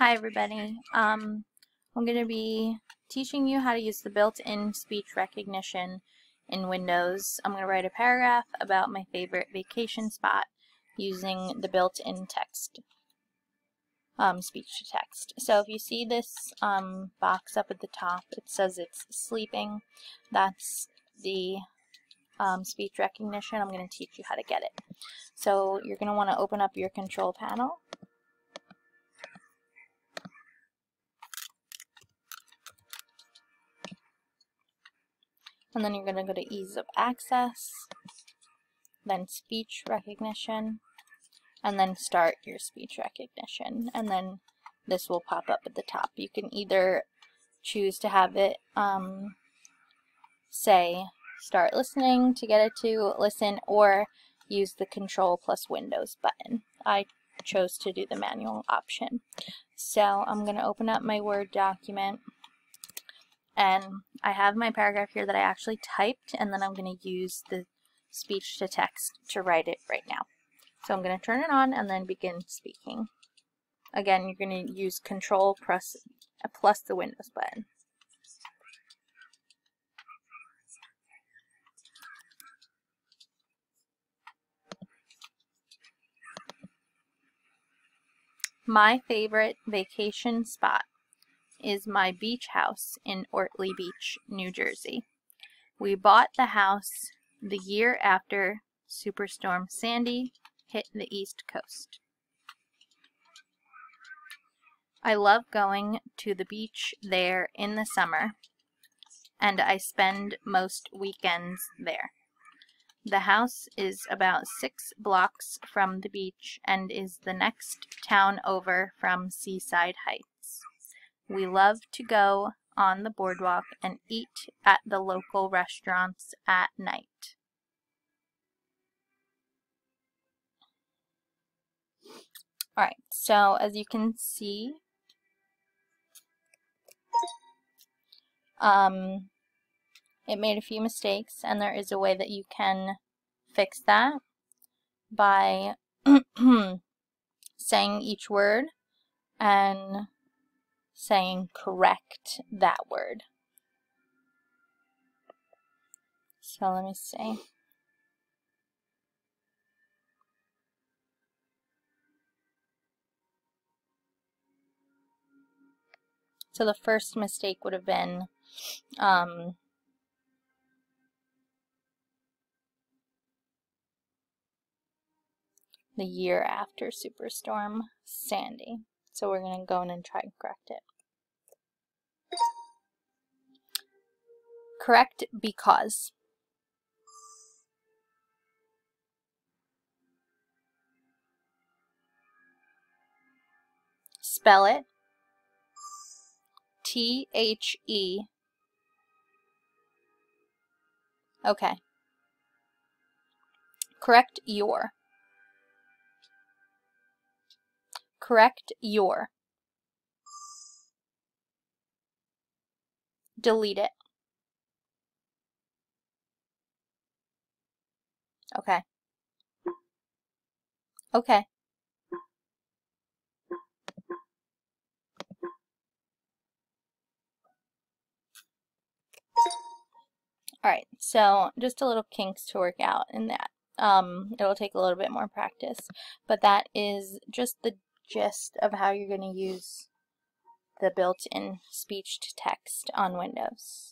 Hi everybody. I'm going to be teaching you how to use the built-in speech recognition in Windows. I'm going to write a paragraph about my favorite vacation spot using the built-in text, speech to text. So if you see this box up at the top, it says it's sleeping. That's the speech recognition. I'm going to teach you how to get it. So you're going to want to open up your control panel. And then you're going to go to ease of access, then speech recognition, and then start your speech recognition. And then this will pop up at the top. You can either choose to have it say start listening to get it to listen, or use the Control plus Windows button. I chose to do the manual option. So I'm going to open up my Word document. And I have my paragraph here that I actually typed, and then I'm going to use the speech to text to write it right now. So I'm going to turn it on and then begin speaking. Again, you're going to use Control plus the Windows button. My favorite vacation spot is my beach house in Ortley Beach, New Jersey. We bought the house the year after Superstorm Sandy hit the East Coast. I love going to the beach there in the summer, and I spend most weekends there. The house is about 6 blocks from the beach and is the next town over from Seaside Heights. We love to go on the boardwalk and eat at the local restaurants at night. Alright, so as you can see, it made a few mistakes, and there is a way that you can fix that by saying each word and saying correct that word. So let me see. So the first mistake would have been the year after Superstorm Sandy. So we're going to go in and try and correct it. Correct because. Spell it T-H-E. Okay. Correct your. Correct your. Delete it. Okay. Okay. Alright, so just a little kinks to work out in that. It'll take a little bit more practice, but that is just the gist of how you're going to use the built-in speech to text on Windows.